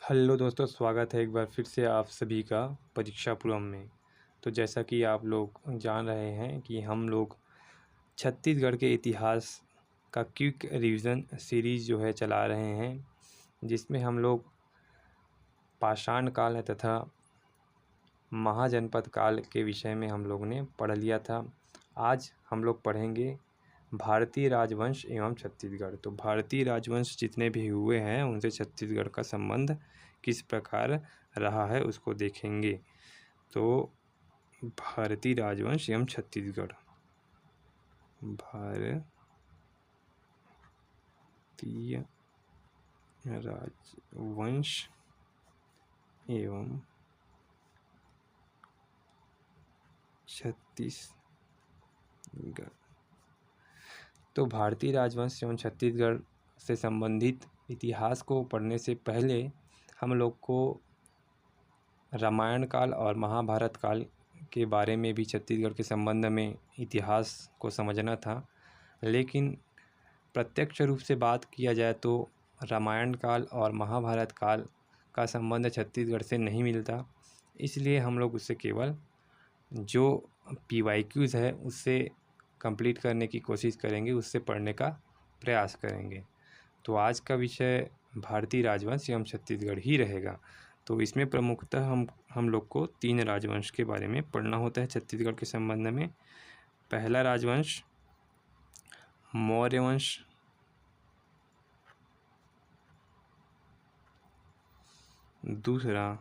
Hello दोस्तों, स्वागत है एक बार फिर से आप सभी का परीक्षा पूर्व में। तो जैसा कि आप लोग जान रहे हैं कि हम लोग छत्तीसगढ़ के इतिहास का क्विक रिवीजन सीरीज़ जो है चला रहे हैं, जिसमें हम लोग पाषाण काल तथा महाजनपद काल के विषय में हम लोग ने पढ़ लिया था। आज हम लोग पढ़ेंगे भारतीय राजवंश एवं छत्तीसगढ़। तो भारतीय राजवंश जितने भी हुए हैं उनसे छत्तीसगढ़ का संबंध किस प्रकार रहा है उसको देखेंगे। तो भारतीय राजवंश एवं छत्तीसगढ़, भारतीय राजवंश एवं छत्तीसगढ़। तो भारतीय राजवंश एवं छत्तीसगढ़ से संबंधित इतिहास को पढ़ने से पहले हम लोग को रामायण काल और महाभारत काल के बारे में भी छत्तीसगढ़ के संबंध में इतिहास को समझना था। लेकिन प्रत्यक्ष रूप से बात किया जाए तो रामायण काल और महाभारत काल का संबंध छत्तीसगढ़ से नहीं मिलता, इसलिए हम लोग उससे केवल जो PYQs है उससे कंप्लीट करने की कोशिश करेंगे, उससे पढ़ने का प्रयास करेंगे। तो आज का विषय भारतीय राजवंश एवं छत्तीसगढ़ ही रहेगा। तो इसमें प्रमुखतः हम लोग को 3 राजवंश के बारे में पढ़ना होता है छत्तीसगढ़ के संबंध में। पहला राजवंश मौर्य वंश, दूसरा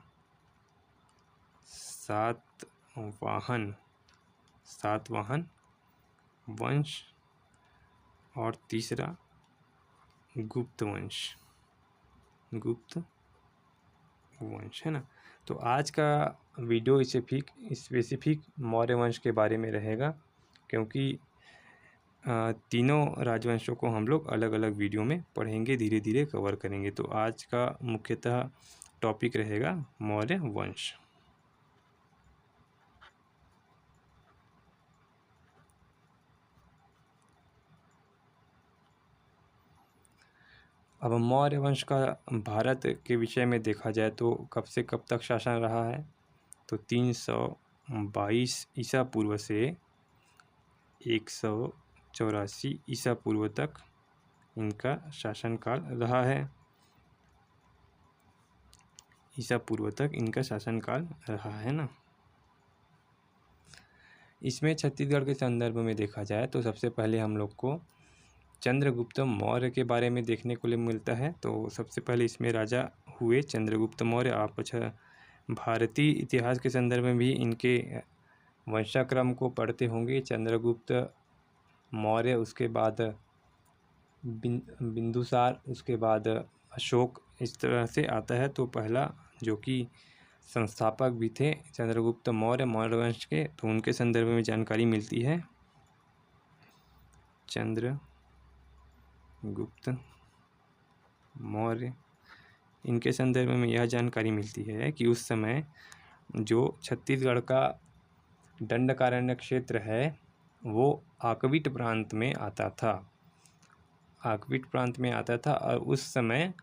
सातवाहन वंश और तीसरा गुप्त वंश है ना। तो आज का वीडियो स्पेसिफिक मौर्य वंश के बारे में रहेगा, क्योंकि तीनों राजवंशों को हम लोग अलग अलग वीडियो में पढ़ेंगे, धीरे धीरे कवर करेंगे। तो आज का मुख्यतः टॉपिक रहेगा मौर्य वंश। अब मौर्य वंश का भारत के विषय में देखा जाए तो कब से कब तक शासन रहा है, तो 322 ईसा पूर्व से 184 ईसा पूर्व तक इनका शासनकाल रहा है। ईसा पूर्व तक इनका शासनकाल रहा है ना। इसमें छत्तीसगढ़ के संदर्भ में देखा जाए तो सबसे पहले हम लोग को चंद्रगुप्त मौर्य के बारे में देखने को मिलता है। तो सबसे पहले इसमें राजा हुए चंद्रगुप्त मौर्य। आप भारतीय इतिहास के संदर्भ में भी इनके वंशाक्रम को पढ़ते होंगे। चंद्रगुप्त मौर्य, उसके बाद बिंदुसार, उसके बाद अशोक, इस तरह से आता है। तो पहला जो कि संस्थापक भी थे चंद्रगुप्त मौर्य वंश के, तो उनके संदर्भ में जानकारी मिलती है। चंद्रगुप्त मौर्य, इनके संदर्भ में यह जानकारी मिलती है कि उस समय जो छत्तीसगढ़ का दंडकारण्य क्षेत्र है वो आकविट प्रांत में आता था। और उस समय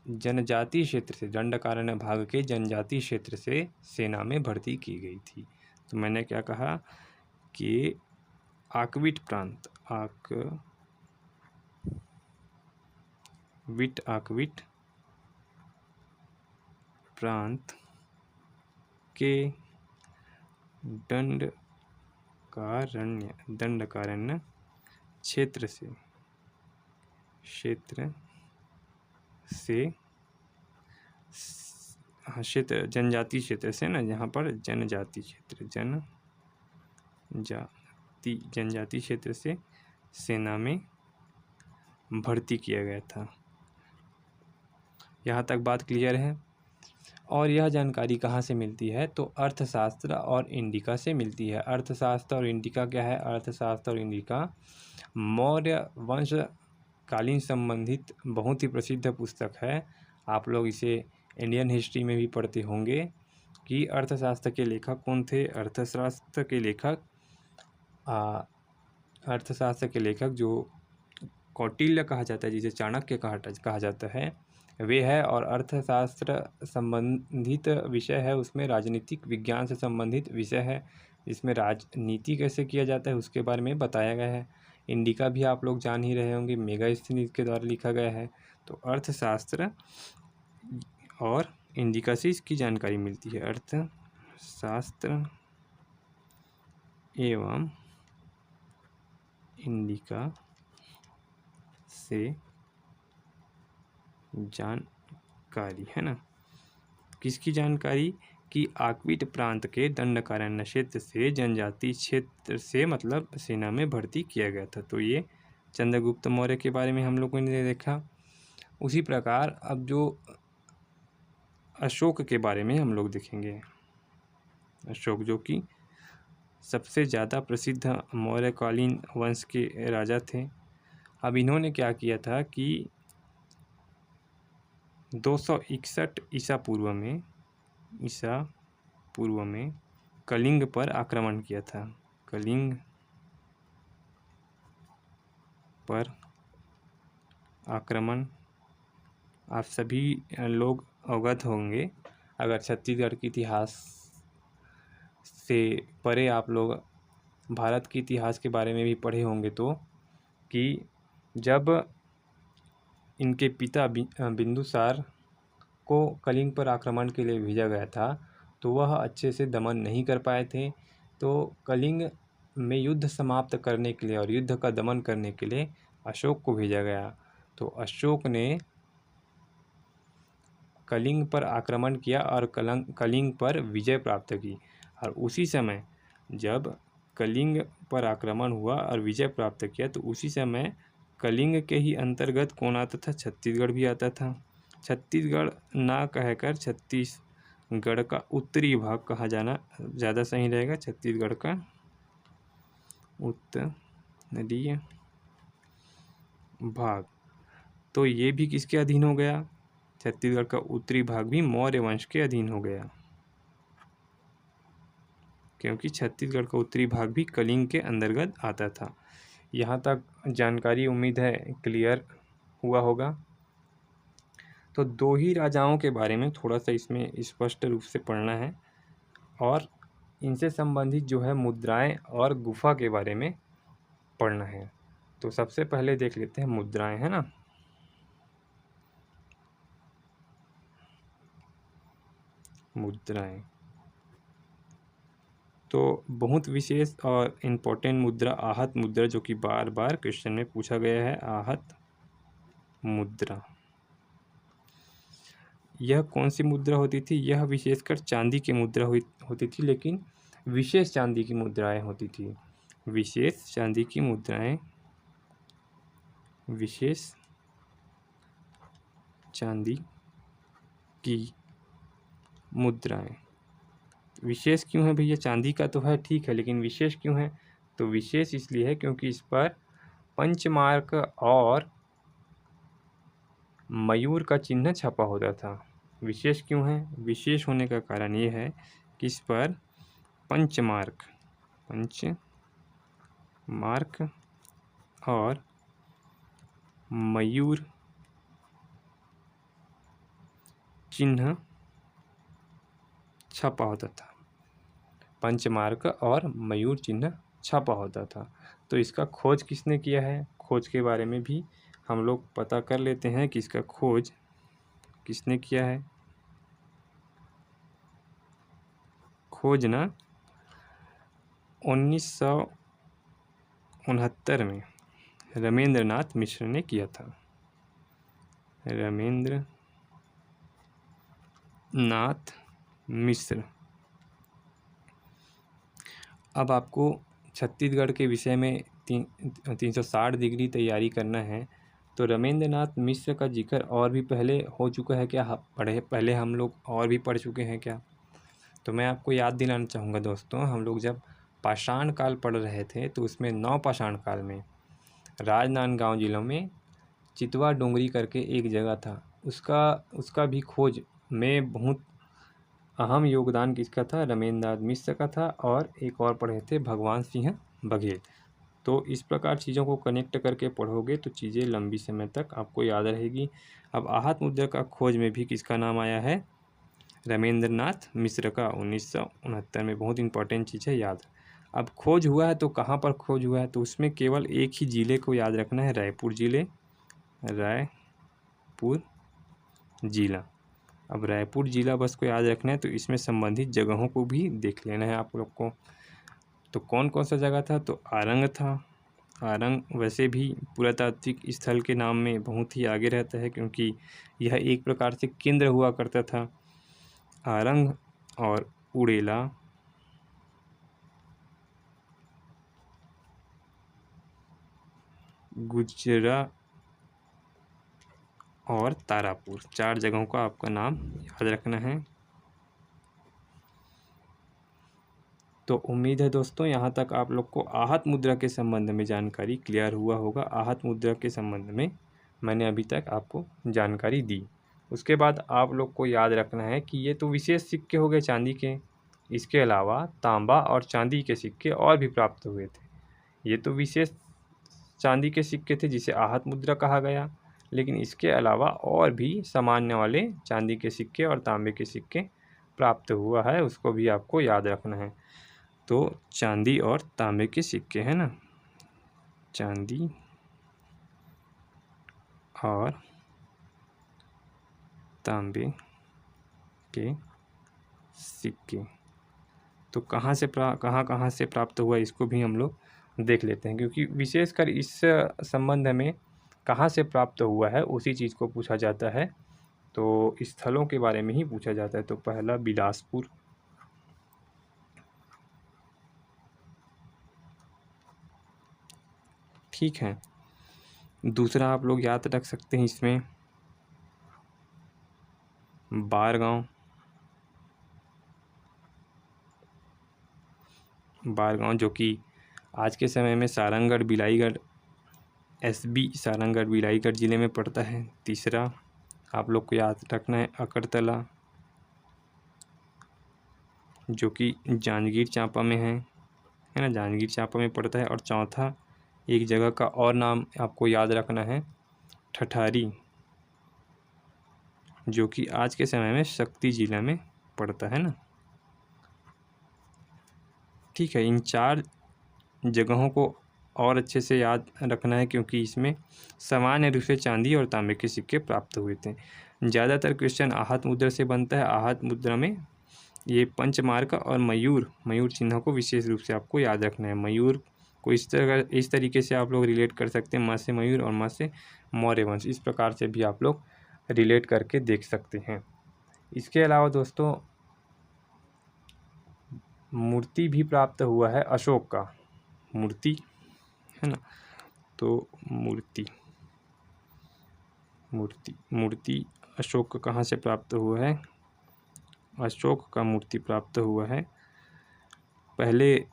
जनजातीय क्षेत्र से, दंडकारण्य भाग के जनजातीय क्षेत्र से सेना में भर्ती की गई थी। तो मैंने क्या कहा कि आकविट प्रांत के दंडकारण्य क्षेत्र जनजातीय क्षेत्र से ना, जहाँ पर जनजातीय क्षेत्र से सेना में भर्ती किया गया था। यहाँ तक बात क्लियर है। और यह जानकारी कहाँ से मिलती है, तो अर्थशास्त्र और इंडिका से मिलती है। अर्थशास्त्र और इंडिका क्या है? अर्थशास्त्र और इंडिका मौर्य वंश कालीन संबंधित बहुत ही प्रसिद्ध पुस्तक है। आप लोग इसे इंडियन हिस्ट्री में भी पढ़ते होंगे कि अर्थशास्त्र के लेखक कौन थे। अर्थशास्त्र के लेखक जो कौटिल्य कहा जाता है, जिसे चाणक्य कहा जाता है, वे है। और अर्थशास्त्र संबंधित विषय है, उसमें राजनीतिक विज्ञान से संबंधित विषय है, जिसमें राजनीति कैसे किया जाता है उसके बारे में बताया गया है। इंडिका भी आप लोग जान ही रहे होंगे, मेगास्थनीज के द्वारा लिखा गया है। तो अर्थशास्त्र और इंडिका से इसकी जानकारी मिलती है। अर्थशास्त्र एवं इंडिका से जानकारी, है ना। किसकी जानकारी? कि आक्विट प्रांत के दंडकारण्य क्षेत्र से जनजाति क्षेत्र से मतलब सेना में भर्ती किया गया था। तो ये चंद्रगुप्त मौर्य के बारे में हम लोगों ने देखा। उसी प्रकार अब जो अशोक के बारे में हम लोग देखेंगे। अशोक जो कि सबसे ज़्यादा प्रसिद्ध मौर्यकालीन वंश के राजा थे। अब इन्होंने क्या किया था कि 261 ईसा पूर्व में कलिंग पर आक्रमण किया था। कलिंग पर आक्रमण आप सभी लोग अवगत होंगे, अगर छत्तीसगढ़ के इतिहास से परे आप लोग भारत के इतिहास के बारे में भी पढ़े होंगे, तो कि जब इनके पिता बिंदुसार को कलिंग पर आक्रमण के लिए भेजा गया था, तो वह अच्छे से दमन नहीं कर पाए थे। तो कलिंग में युद्ध समाप्त करने के लिए और युद्ध का दमन करने के लिए अशोक को भेजा गया। तो अशोक ने कलिंग पर आक्रमण किया और कलिंग पर विजय प्राप्त की। और उसी समय जब कलिंग पर आक्रमण हुआ और विजय प्राप्त किया, तो उसी समय कलिंग के ही अंतर्गत कौन आता था? छत्तीसगढ़ भी आता था। छत्तीसगढ़ ना कहकर छत्तीसगढ़ का उत्तरी भाग कहा जाना ज़्यादा सही रहेगा। छत्तीसगढ़ का उत्तरी भाग, तो ये भी किसके अधीन हो गया? छत्तीसगढ़ का उत्तरी भाग भी मौर्य वंश के अधीन हो गया, क्योंकि छत्तीसगढ़ का उत्तरी भाग भी कलिंग के अंतर्गत आता था। यहाँ तक जानकारी उम्मीद है क्लियर हुआ होगा। तो दो ही राजाओं के बारे में थोड़ा सा इसमें स्पष्ट रूप से पढ़ना है, और इनसे संबंधित जो है मुद्राएं और गुफा के बारे में पढ़ना है। तो सबसे पहले देख लेते हैं मुद्राएं, है ना। मुद्राएं तो बहुत विशेष और इम्पोर्टेंट मुद्रा आहत मुद्रा, जो कि बार बार क्वेश्चन में पूछा गया है। आहत मुद्रा, यह कौन सी मुद्रा होती थी? यह विशेषकर चांदी की मुद्रा होती थी, लेकिन विशेष चांदी की मुद्राएं होती थी। विशेष चांदी की मुद्राएं, विशेष चांदी की मुद्राएं। विशेष क्यों है भैया? चांदी का तो है, ठीक है, लेकिन विशेष क्यों है? तो विशेष इसलिए है क्योंकि इस पर पंचमार्क और मयूर का चिन्ह छपा होता था। विशेष क्यों है? विशेष होने का कारण ये है कि इस पर पंचमार्क और मयूर चिन्ह छपा होता था। पंचमार्क और मयूर चिन्ह छपा होता था। तो इसका खोज किसने किया है? खोज के बारे में भी हम लोग पता कर लेते हैं कि इसका खोज किसने किया है। खोज ना 1969 में रामेंद्र नाथ मिश्र ने किया था। रामेंद्र नाथ मिश्र। अब आपको छत्तीसगढ़ के विषय में 360 डिग्री तैयारी करना है, तो रामेंद्र नाथ मिश्र का जिक्र और भी पहले हो चुका है क्या? पहले हम लोग और भी पढ़ चुके हैं क्या? तो मैं आपको याद दिलाना चाहूँगा दोस्तों, हम लोग जब पाषाण काल पढ़ रहे थे, तो उसमें नवपाषाण काल में राजनांदगांव जिलों में चितवा डोंगरी करके एक जगह था, उसका भी खोज में बहुत अहम योगदान किसका था? रामेंद्र नाथ मिश्र का था। और एक और पढ़े थे, भगवान सिंह बघेल। तो इस प्रकार चीज़ों को कनेक्ट करके पढ़ोगे तो चीज़ें लंबी समय तक आपको याद रहेगी। अब आहत मुद्रा का खोज में भी किसका नाम आया है? रामेंद्रनाथ मिश्र का 1969 में। बहुत इंपॉर्टेंट चीज़ है, याद। अब खोज हुआ है तो कहाँ पर खोज हुआ है? तो उसमें केवल एक ही ज़िले को याद रखना है, रायपुर ज़िले, रायपुर ज़िला। अब रायपुर ज़िला बस को याद रखना है, तो इसमें संबंधित जगहों को भी देख लेना है आप लोग को। तो कौन कौन सा जगह था? तो आरंग था। आरंग वैसे भी पुरातात्विक स्थल के नाम में बहुत ही आगे रहता है, क्योंकि यह एक प्रकार से केंद्र हुआ करता था। आरंग और उड़ेला, गुजरा और तारापुर, 4 जगहों का आपका नाम याद रखना है। तो उम्मीद है दोस्तों यहाँ तक आप लोग को आहत मुद्रा के संबंध में जानकारी क्लियर हुआ होगा। आहत मुद्रा के संबंध में मैंने अभी तक आपको जानकारी दी। उसके बाद आप लोग को याद रखना है कि ये तो विशेष सिक्के हो गए चांदी के, इसके अलावा तांबा और चांदी के सिक्के और भी प्राप्त हुए थे। ये तो विशेष चांदी के सिक्के थे जिसे आहत मुद्रा कहा गया, लेकिन इसके अलावा और भी सामान्य वाले चांदी के सिक्के और तांबे के सिक्के प्राप्त हुआ है, उसको भी आपको याद रखना है। तो चांदी और तांबे के सिक्के है ना, चांदी और तांबे के सिक्के, तो कहाँ से प्राप्त हुआ इसको भी हम लोग देख लेते हैं, क्योंकि विशेषकर इस संबंध में कहाँ से प्राप्त हुआ है उसी चीज़ को पूछा जाता है। तो स्थलों के बारे में ही पूछा जाता है। तो पहला बिलासपुर, ठीक है। दूसरा आप लोग याद रख सकते हैं इसमें बारगांव, जो कि आज के समय में सारंगगढ़ बिलाईगढ़ सारंगगढ़ बिलाईगढ़ ज़िले में पड़ता है। तीसरा आप लोग को याद रखना है अकरतला, जो कि जांजगीर चांपा में है ना, जांजगीर चांपा में पड़ता है। और चौथा एक जगह का और नाम आपको याद रखना है ठठारी, जो कि आज के समय में शक्ति जिला में पड़ता है ना, ठीक है। इन 4 जगहों को और अच्छे से याद रखना है, क्योंकि इसमें सामान्य रूप से चांदी और तांबे के सिक्के प्राप्त हुए थे। ज़्यादातर क्वेश्चन आहत मुद्रा से बनता है। आहत मुद्रा में ये पंचमार्क और मयूर चिन्हों को विशेष रूप से आपको याद रखना है। मयूर को इस तरीके से आप लोग रिलेट कर सकते हैं, म से मयूर और म से मौर्य वंश, इस प्रकार से भी आप लोग रिलेट करके देख सकते हैं। इसके अलावा दोस्तों मूर्ति भी प्राप्त हुआ है अशोक का, मूर्ति है ना। तो मूर्ति अशोक का कहाँ से प्राप्त हुआ है? अशोक का मूर्ति प्राप्त हुआ है पहले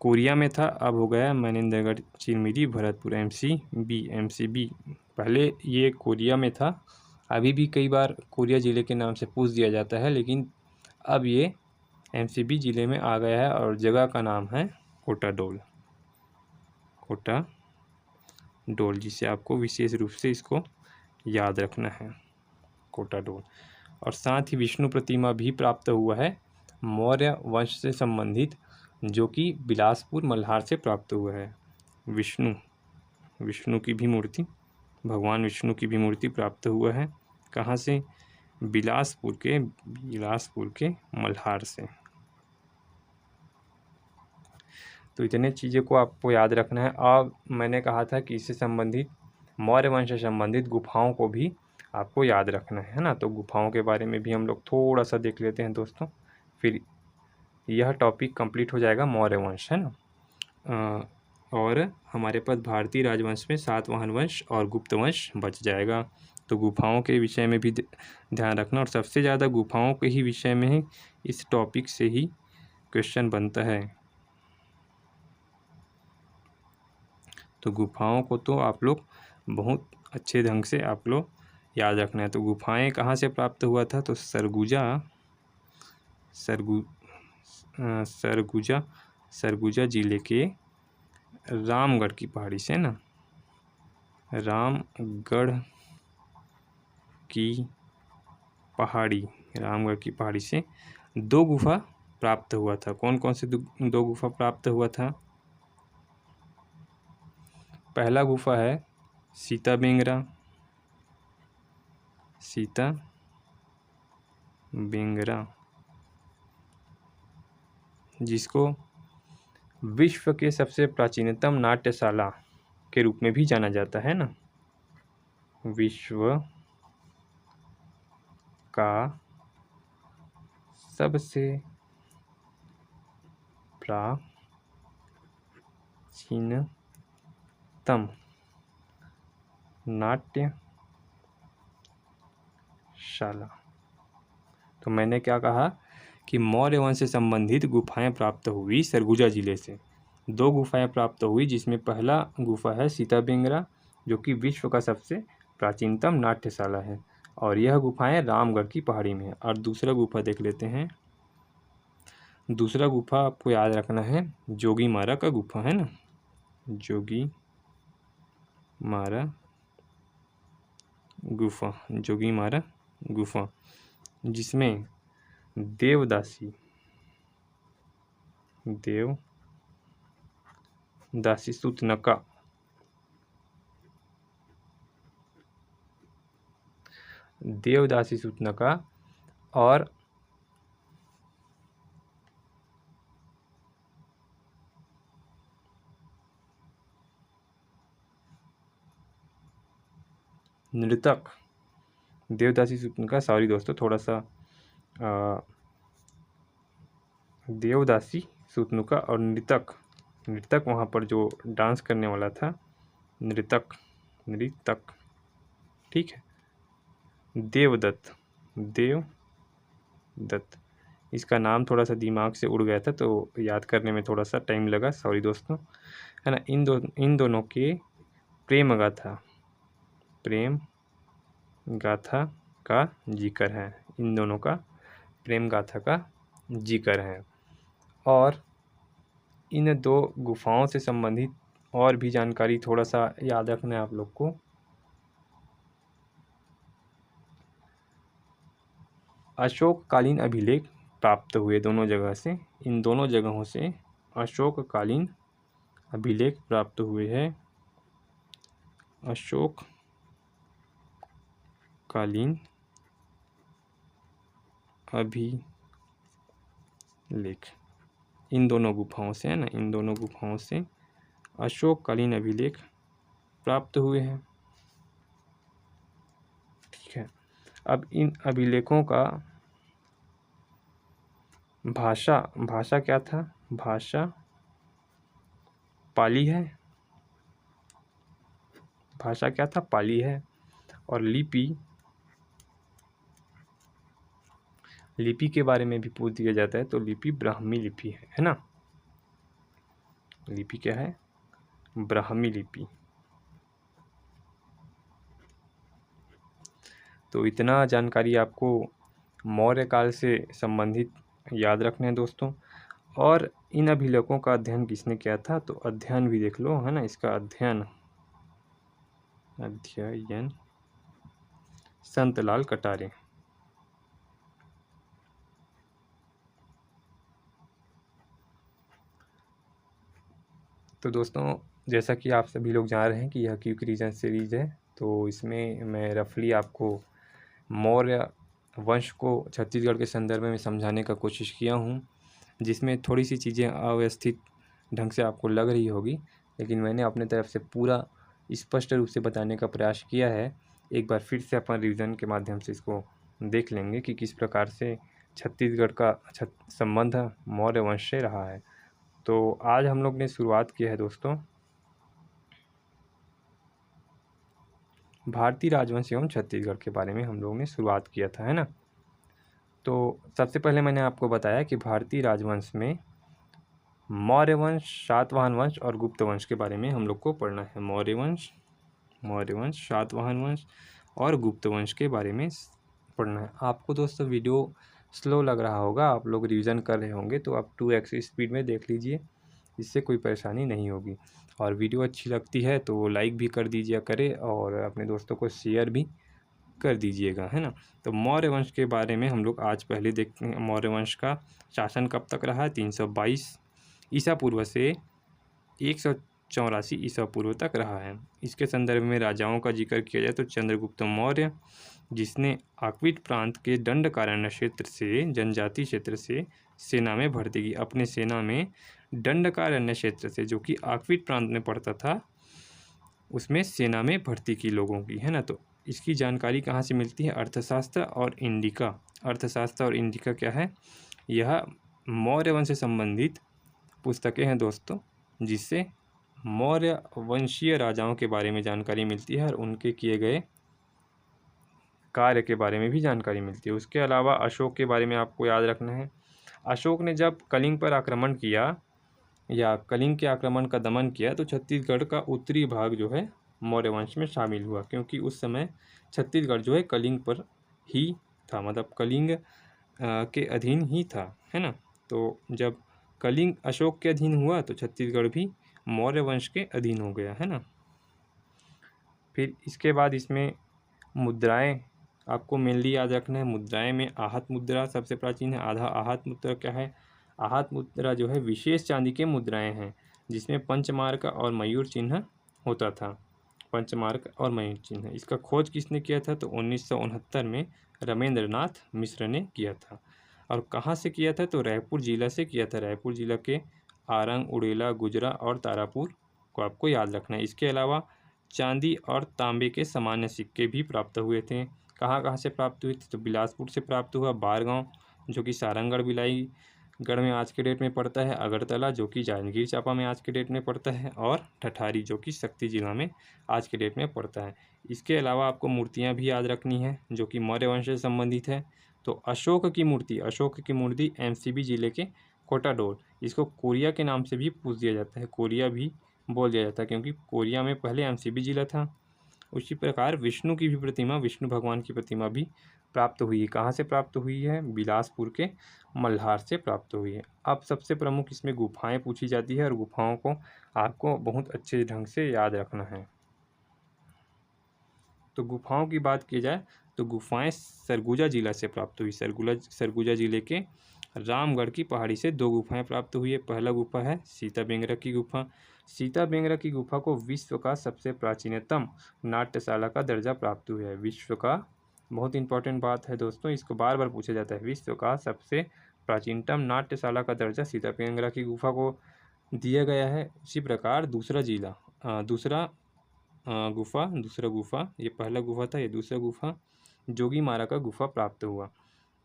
कोरिया में था, अब हो गया मनेंद्रगढ़ चिरमिरी भरतपुर MCB। पहले ये कोरिया में था, अभी भी कई बार कोरिया ज़िले के नाम से पूछ दिया जाता है, लेकिन अब ये MCB ज़िले में आ गया है और जगह का नाम है कोटाडोल, जिसे आपको विशेष रूप से इसको याद रखना है, कोटाडोल। और साथ ही विष्णु प्रतिमा भी प्राप्त हुआ है मौर्य वंश से संबंधित, जो कि बिलासपुर मल्हार से प्राप्त हुआ है। विष्णु की भी मूर्ति, भगवान विष्णु की भी मूर्ति प्राप्त हुआ है कहाँ से? बिलासपुर के मल्हार से। तो इतने चीज़ों को आपको याद रखना है। अब मैंने कहा था कि इससे संबंधित मौर्य वंश से संबंधित गुफाओं को भी आपको याद रखना है ना। तो गुफाओं के बारे में भी हम लोग थोड़ा सा देख लेते हैं दोस्तों, फिर यह टॉपिक कंप्लीट हो जाएगा मौर्य वंश, है ना। और हमारे पास भारतीय राजवंश में सातवाहन वंश और गुप्त वंश बच जाएगा। तो गुफाओं के विषय में भी ध्यान रखना, और सबसे ज़्यादा गुफाओं के ही विषय में ही इस टॉपिक से ही क्वेश्चन बनता है। तो गुफाओं को तो आप लोग बहुत अच्छे ढंग से आप लोग याद रखना है। तो गुफाएं कहाँ से प्राप्त हुआ था? तो सरगुजा ज़िले के रामगढ़ की पहाड़ी से ना, रामगढ़ की पहाड़ी से 2 गुफा प्राप्त हुआ था। कौन कौन से 2 गुफा प्राप्त हुआ था? पहला गुफा है सीता बेंगरा, जिसको विश्व के सबसे प्राचीनतम नाट्यशाला के रूप में भी जाना जाता है ना। विश्व का सबसे प्राचीनतम नाट्यशाला। तो मैंने क्या कहा कि मौर्य वंश से संबंधित गुफाएं प्राप्त हुई सरगुजा जिले से। 2 गुफाएं प्राप्त हुई, जिसमें पहला गुफा है सीता बेंगरा, जो कि विश्व का सबसे प्राचीनतम नाट्यशाला है, और यह गुफाएं रामगढ़ की पहाड़ी में है। और दूसरा गुफा देख लेते हैं। दूसरा गुफा आपको याद रखना है, जोगीमारा का गुफा है ना, जोगीमारा गुफा, जिसमें देवदासी सूतनका और नृतक, देवदासी सूतनका, सॉरी दोस्तों, थोड़ा सा देवदासी सूतनुका और नृतक वहाँ पर जो डांस करने वाला था, नृतक, ठीक है। देवदत्त, इसका नाम थोड़ा सा दिमाग से उड़ गया था, तो याद करने में थोड़ा सा टाइम लगा, सॉरी दोस्तों, है ना। इन दोनों के प्रेम गाथा का जिक्र है। इन दोनों का प्रेम गाथा का जिक्र है। और इन 2 गुफाओं से संबंधित और भी जानकारी थोड़ा सा याद रखना है आप लोग को। अशोककालीन अभिलेख प्राप्त हुए दोनों जगह से। इन दोनों जगहों से अशोककालीन अभिलेख प्राप्त हुए हैं। अशोककालीन अभिलेख इन दोनों गुफाओं से है ना, इन दोनों गुफाओं से अशोककालीन अभिलेख प्राप्त हुए हैं, ठीक है। अब इन अभिलेखों का भाषा क्या था? भाषा पाली है। भाषा क्या था? पाली है। और लिपि के बारे में भी पूछ दिया जाता है, तो लिपि ब्राह्मी लिपि है ना। लिपि क्या है? ब्राह्मी लिपि। तो इतना जानकारी आपको मौर्य काल से संबंधित याद रखने हैं दोस्तों। और इन अभिलेखों का अध्ययन किसने किया था? तो अध्ययन भी देख लो, है ना। इसका अध्ययन संतलाल कटारे। तो दोस्तों, जैसा कि आप सभी लोग जान रहे हैं कि यह क्विक रीजन सीरीज़ है, तो इसमें मैं रफली आपको मौर्य वंश को छत्तीसगढ़ के संदर्भ में समझाने का कोशिश किया हूँ, जिसमें थोड़ी सी चीज़ें अव्यवस्थित ढंग से आपको लग रही होगी, लेकिन मैंने अपने तरफ से पूरा स्पष्ट रूप से बताने का प्रयास किया है। एक बार फिर से अपन रिवीजन के माध्यम से इसको देख लेंगे कि किस प्रकार से छत्तीसगढ़ का संबंध मौर्य वंश से रहा है। तो आज हम लोग ने शुरुआत की है दोस्तों भारतीय राजवंश एवं छत्तीसगढ़ के बारे में हम लोग ने शुरुआत किया था, है ना। तो सबसे पहले मैंने आपको बताया कि भारतीय राजवंश में मौर्य वंश, सातवाहन वंश और गुप्त वंश के बारे में हम लोग को पढ़ना है। मौर्य वंश, सातवाहन वंश और गुप्त वंश के बारे में पढ़ना है। आपको दोस्तों वीडियो स्लो लग रहा होगा, आप लोग रिवीजन कर रहे होंगे, तो आप 2x स्पीड में देख लीजिए। इससे कोई परेशानी नहीं होगी। और वीडियो अच्छी लगती है तो लाइक भी कर दीजिए करें और अपने दोस्तों को शेयर भी कर दीजिएगा, है ना। तो मौर्य वंश के बारे में हम लोग आज पहले देखते हैं। मौर्य वंश का शासन कब तक रहा है? 322 ईसा पूर्व से 184 ईसा पूर्व तक रहा है। इसके संदर्भ में राजाओं का जिक्र किया जाए तो चंद्रगुप्त मौर्य, जिसने आक्विट प्रांत के दंडकारण्य क्षेत्र से, जनजाति क्षेत्र से सेना में भर्ती की। अपने सेना में दंडकारण्य क्षेत्र से, जो कि आक्विट प्रांत में पड़ता था, उसमें सेना में भर्ती की लोगों की, है ना। तो इसकी जानकारी कहाँ से मिलती है? अर्थशास्त्र और इंडिका। अर्थशास्त्र और इंडिका क्या है? यह मौर्य वंश से संबंधित पुस्तकें हैं दोस्तों, जिससे मौर्य वंशीय राजाओं के बारे में जानकारी मिलती है और उनके किए गए कार्य के बारे में भी जानकारी मिलती है। उसके अलावा अशोक के बारे में आपको याद रखना है। अशोक ने जब कलिंग पर आक्रमण किया या कलिंग के आक्रमण का दमन किया तो छत्तीसगढ़ का उत्तरी भाग जो है मौर्य वंश में शामिल हुआ, क्योंकि उस समय छत्तीसगढ़ जो है कलिंग पर ही था, मतलब कलिंग के अधीन ही था, है ना। तो जब कलिंग अशोक के अधीन हुआ तो छत्तीसगढ़ भी मौर्य वंश के अधीन हो गया, है ना। फिर इसके बाद इसमें मुद्राएं आपको मेनली याद रखना है। मुद्राएं में आहत मुद्रा सबसे प्राचीन है। आहत मुद्रा क्या है? आहत मुद्रा जो है विशेष चांदी के मुद्राएं हैं, जिसमें पंचमार्क और मयूर चिन्ह होता था। पंचमार्क और मयूर चिन्ह, इसका खोज किसने किया था? तो 1969 में रमेंद्रनाथ मिश्र ने किया था। और कहाँ से किया था? तो रायपुर जिला से किया था। रायपुर जिला के आरंग, उड़ेला, गुजरा और तारापुर को आपको याद रखना है। इसके अलावा चांदी और तांबे के सामान्य सिक्के भी प्राप्त हुए थे। कहाँ कहाँ से प्राप्त हुए थे? तो बिलासपुर से प्राप्त हुआ, बारगांव जो कि सारंगगढ़ भिलाई गढ़ में आज के डेट में पड़ता है, अगरतला जो कि जांजगीर चांपा में आज के डेट में पड़ता है, और ठठारी जो कि शक्ति जिला में आज के डेट में पड़ता है। इसके अलावा आपको मूर्तियाँ भी याद रखनी है जो कि मौर्य वंश से संबंधित है। तो अशोक की मूर्ति एमसीबी जिले के कोटाडोर, इसको कोरिया के नाम से भी पूछ दिया जाता है, कोरिया भी बोल दिया जाता है, क्योंकि कोरिया में पहले एमसीबी जिला था। उसी प्रकार विष्णु की भी प्रतिमा, विष्णु भगवान की प्रतिमा भी प्राप्त हुई है। कहाँ से प्राप्त हुई है? बिलासपुर के मल्हार से प्राप्त हुई है। अब सबसे प्रमुख इसमें गुफाएं पूछी जाती है और गुफाओं को आपको बहुत अच्छे ढंग से याद रखना है। तो गुफाओं की बात की जाए तो गुफाएं सरगुजा जिला से प्राप्त हुई। सरगुजा जिले के रामगढ़ की पहाड़ी से 2 गुफाएं प्राप्त हुई है। पहला गुफा है सीता बेंगरा की गुफा। सीता बेंगरा की गुफा को विश्व का सबसे प्राचीनतम नाट्यशाला का दर्जा प्राप्त हुआ है। विश्व का, बहुत इंपॉर्टेंट बात है दोस्तों, इसको बार बार पूछा जाता है। विश्व का सबसे प्राचीनतम नाट्यशाला का दर्जा सीता बेंगरा की गुफा को दिया गया है। इसी प्रकार दूसरा गुफा, ये पहला गुफा था, ये दूसरा गुफा जोगी मारा का गुफा प्राप्त हुआ।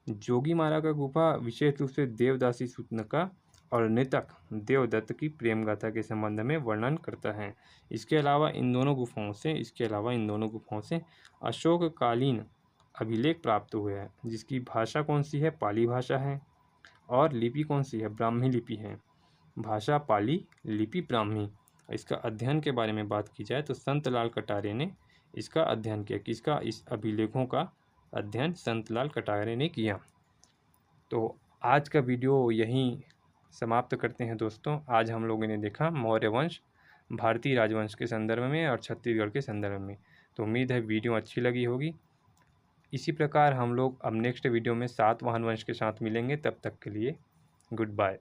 जोगी मारा का गुफा विशेष रूप से देवदासी सूतनका और नृतक देवदत्त की प्रेम गाथा के संबंध में वर्णन करता है। इसके अलावा इन दोनों गुफाओं से अशोककालीन अभिलेख प्राप्त हुए हैं, जिसकी भाषा कौन सी है? पाली भाषा है। और लिपि कौन सी है? ब्राह्मी लिपि है। भाषा पाली, लिपि ब्राह्मी। इसका अध्ययन के बारे में बात की जाए तो संत लाल कटारे ने इसका अध्ययन किया। किसका? इस अभिलेखों का अध्ययन संत लाल कटारे ने किया। तो आज का वीडियो यहीं समाप्त करते हैं दोस्तों। आज हम लोगों ने देखा मौर्य वंश भारतीय राजवंश के संदर्भ में और छत्तीसगढ़ के संदर्भ में। तो उम्मीद है वीडियो अच्छी लगी होगी। इसी प्रकार हम लोग अब नेक्स्ट वीडियो में सातवाहन वंश के साथ मिलेंगे। तब तक के लिए गुड बाय।